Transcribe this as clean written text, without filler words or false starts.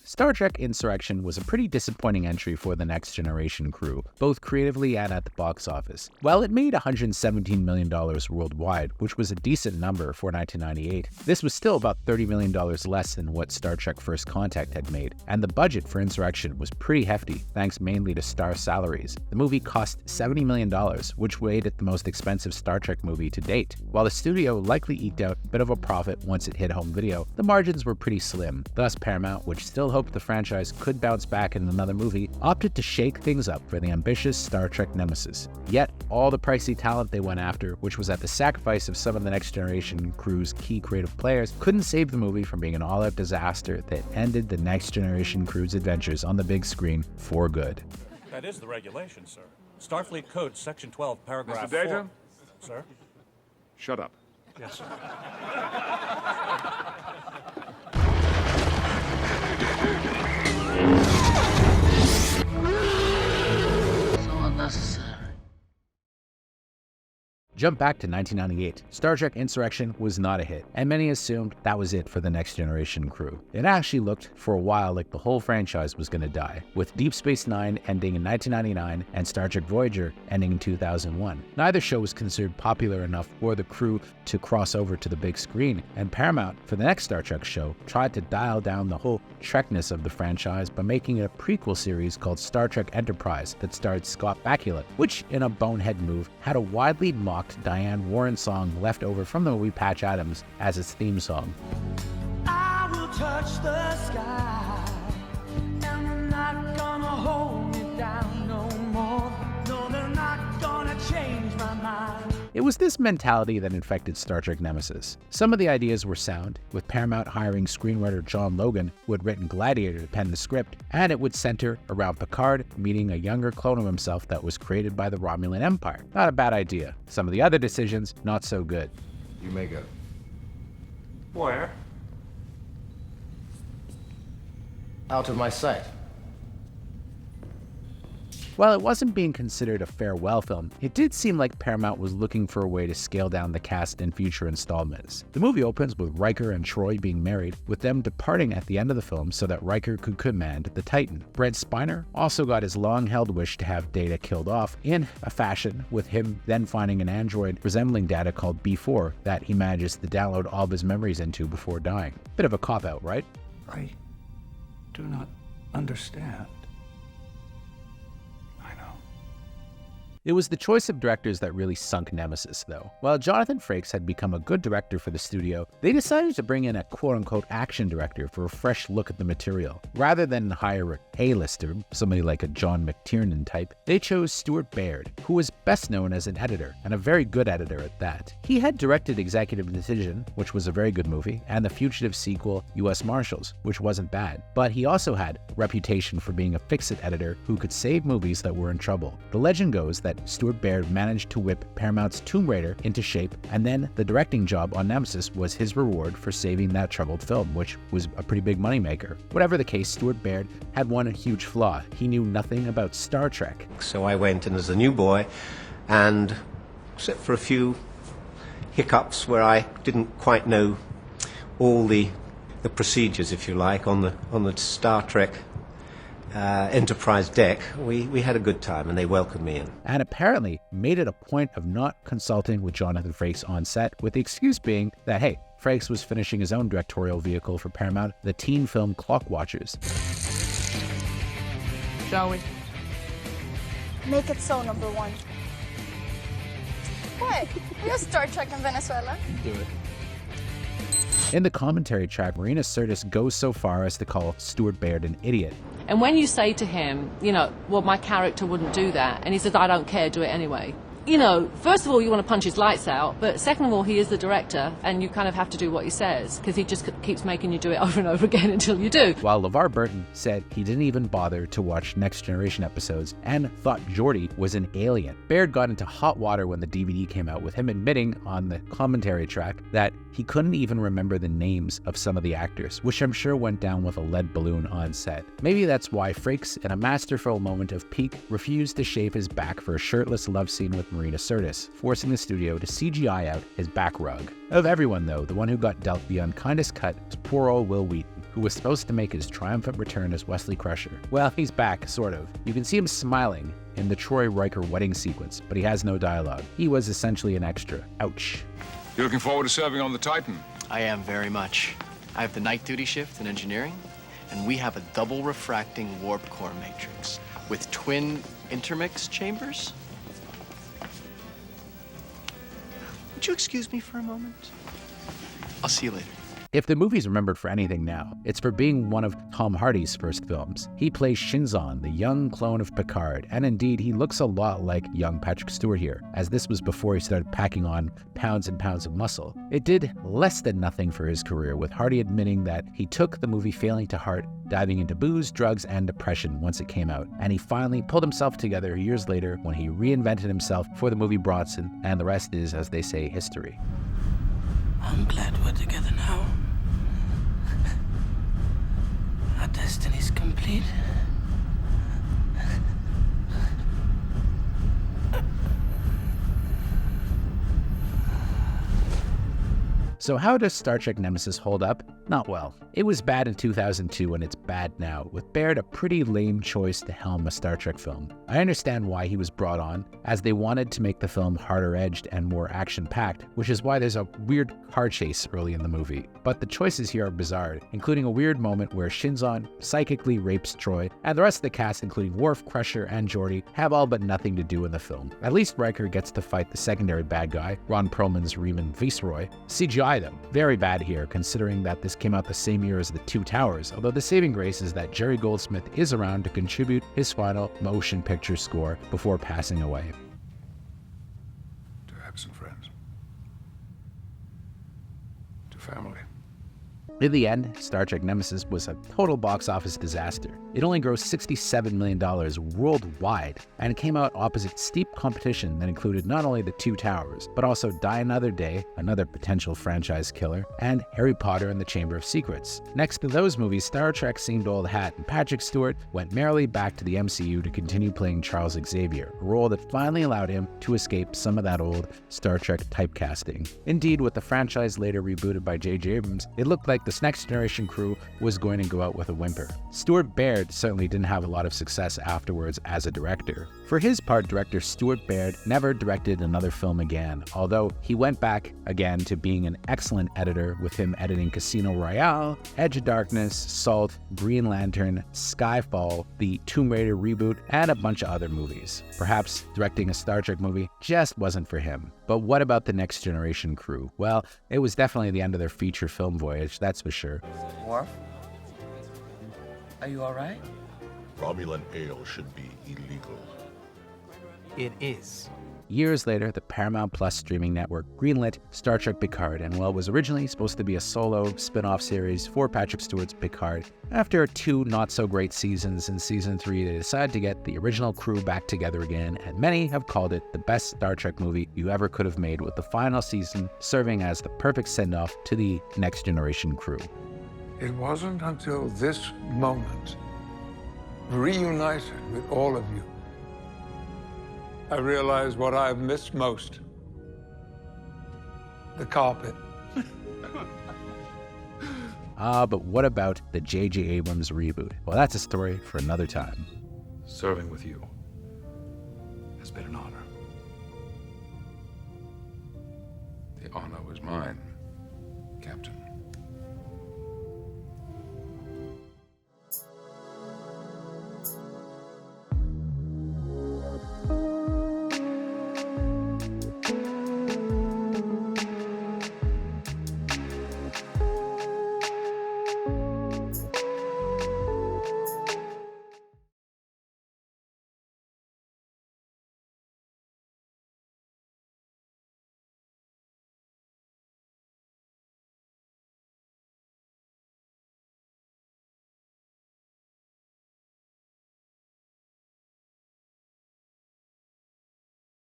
Star Trek Insurrection was a pretty disappointing entry for the Next Generation crew, both creatively and at the box office. While it made $117 million worldwide, which was a decent number for 1998, this was still about $30 million less than what Star Trek First Contact had made, and the budget for Insurrection was pretty hefty, thanks mainly to star salaries. The movie cost $70 million, which made it the most expensive Star Trek movie to date. While the studio likely eked out a bit of a profit once it hit home video, the margins were pretty slim. Thus, Paramount, which still hoped the franchise could bounce back in another movie, opted to shake things up for the ambitious Star Trek Nemesis. Yet, all the pricey talent they went after, which was at the sacrifice of some of the Next Generation crew's key creative players, couldn't save the movie from being an all-out disaster that ended the Next Generation crew's adventures on the big screen for good. That is the regulation, sir. Starfleet Code, Section 12, Paragraph 4. Mr. Data? Sir? Shut up. Yes, sir. So unnecessary. Jump back to 1998. Star Trek Insurrection was not a hit, and many assumed that was it for the Next Generation crew. It actually looked for a while like the whole franchise was going to die, with Deep Space Nine ending in 1999 and Star Trek Voyager ending in 2001. Neither show was considered popular enough for the crew to cross over to the big screen, and Paramount, for the next Star Trek show, tried to dial down the whole Trekness of the franchise by making it a prequel series called Star Trek Enterprise that starred Scott Bakula, which, in a bonehead move, had a widely mocked Diane Warren song left over from the movie Patch Adams as its theme song. I will touch the sky, and they're not gonna hold me down no more. No, they're not gonna change my mind. It was this mentality that infected Star Trek Nemesis. Some of the ideas were sound, with Paramount hiring screenwriter John Logan, who had written Gladiator, to pen the script, and it would center around Picard meeting a younger clone of himself that was created by the Romulan Empire. Not a bad idea. Some of the other decisions, not so good. You may go. Where? Out of my sight. While it wasn't being considered a farewell film, it did seem like Paramount was looking for a way to scale down the cast in future installments. The movie opens with Riker and Troy being married, with them departing at the end of the film so that Riker could command the Titan. Brent Spiner also got his long-held wish to have Data killed off in a fashion, with him then finding an android resembling Data called B4 that he manages to download all of his memories into before dying. Bit of a cop-out, right? I do not understand. It was the choice of directors that really sunk Nemesis, though. While Jonathan Frakes had become a good director for the studio, they decided to bring in a quote-unquote action director for a fresh look at the material. Rather than hire a A-lister, somebody like a John McTiernan type, they chose Stuart Baird, who was best known as an editor, and a very good editor at that. He had directed Executive Decision, which was a very good movie, and the fugitive sequel, U.S. Marshals, which wasn't bad. But he also had a reputation for being a fix-it editor who could save movies that were in trouble. The legend goes that Stuart Baird managed to whip Paramount's Tomb Raider into shape, and then the directing job on Nemesis was his reward for saving that troubled film, which was a pretty big moneymaker. Whatever the case, Stuart Baird had one huge flaw. He knew nothing about Star Trek. So I went in as a new boy, and except for a few hiccups where I didn't quite know all the procedures, if you like, on the Star Trek Enterprise deck, we had a good time and they welcomed me in. And apparently made it a point of not consulting with Jonathan Frakes on set, with the excuse being that, hey, Frakes was finishing his own directorial vehicle for Paramount, the teen film Clock Watchers. Shall we? Make it so, number one. What? You're Star Trek in Venezuela. Do it. In the commentary track, Marina Sirtis goes so far as to call Stuart Baird an idiot. And when you say to him, you know, well, my character wouldn't do that, and he says, I don't care, do it anyway. You know, first of all, you want to punch his lights out, but second of all, he is the director, and you kind of have to do what he says, because he just keeps making you do it over and over again until you do. While LeVar Burton said he didn't even bother to watch Next Generation episodes and thought Geordi was an alien. Baird got into hot water when the DVD came out, with him admitting on the commentary track that he couldn't even remember the names of some of the actors, which I'm sure went down with a lead balloon on set. Maybe that's why Frakes, in a masterful moment of pique, refused to shave his back for a shirtless love scene with Marina Sirtis, forcing the studio to CGI out his back rug. Of everyone, though, the one who got dealt the unkindest cut was poor old Will Wheaton, who was supposed to make his triumphant return as Wesley Crusher. Well, he's back, sort of. You can see him smiling in the Troy Riker wedding sequence, but he has no dialogue. He was essentially an extra. Ouch. You looking forward to serving on the Titan? I am very much. I have the night duty shift in engineering, and we have a double refracting warp core matrix with twin intermix chambers. Would you excuse me for a moment? I'll see you later. If the movie's remembered for anything now, it's for being one of Tom Hardy's first films. He plays Shinzon, the young clone of Picard, and indeed, he looks a lot like young Patrick Stewart here, as this was before he started packing on pounds and pounds of muscle. It did less than nothing for his career, with Hardy admitting that he took the movie failing to heart, diving into booze, drugs, and depression once it came out, and he finally pulled himself together years later when he reinvented himself for the movie Bronson, and the rest is, as they say, history. I'm glad we're together now. Our destiny's complete. So how does Star Trek Nemesis hold up? Not well. It was bad in 2002 and it's bad now, with Baird a pretty lame choice to helm a Star Trek film. I understand why he was brought on, as they wanted to make the film harder-edged and more action-packed, which is why there's a weird car chase early in the movie. But the choices here are bizarre, including a weird moment where Shinzon psychically rapes Troy, and the rest of the cast, including Worf, Crusher, and Geordi, have all but nothing to do in the film. At least Riker gets to fight the secondary bad guy, Ron Perlman's Riemann Viceroy. CGI though, very bad here, considering that this came out the same year as The Two Towers, although the saving grace is that Jerry Goldsmith is around to contribute his final motion picture score before passing away. To absent friends. To family. In the end, Star Trek Nemesis was a total box office disaster. It only grossed $67 million worldwide, and it came out opposite steep competition that included not only The Two Towers, but also Die Another Day, another potential franchise killer, and Harry Potter and the Chamber of Secrets. Next to those movies, Star Trek seemed old hat, and Patrick Stewart went merrily back to the MCU to continue playing Charles Xavier, a role that finally allowed him to escape some of that old Star Trek typecasting. Indeed, with the franchise later rebooted by J.J. Abrams, it looked like this next generation crew was going to go out with a whimper. Stuart Baird certainly didn't have a lot of success afterwards as a director. For his part, director Stuart Baird never directed another film again, although he went back again to being an excellent editor, with him editing Casino Royale, Edge of Darkness, Salt, Green Lantern, Skyfall, the Tomb Raider reboot, and a bunch of other movies. Perhaps directing a Star Trek movie just wasn't for him. But what about the Next Generation crew? Well, it was definitely the end of their feature film voyage, that's for sure. Worf? Are you alright? Romulan ale should be illegal. It is. Years later, the Paramount Plus streaming network greenlit Star Trek Picard, and while it was originally supposed to be a solo spin-off series for Patrick Stewart's Picard, after 2 not-so-great seasons in Season 3, they decided to get the original crew back together again, and many have called it the best Star Trek movie you ever could have made, with the final season serving as the perfect send-off to the Next Generation crew. It wasn't until this moment, reunited with all of you, I realized what I've missed most. The carpet. But what about the J.J. Abrams reboot? Well, that's a story for another time. Serving with you has been an honor. The honor was mine, Captain.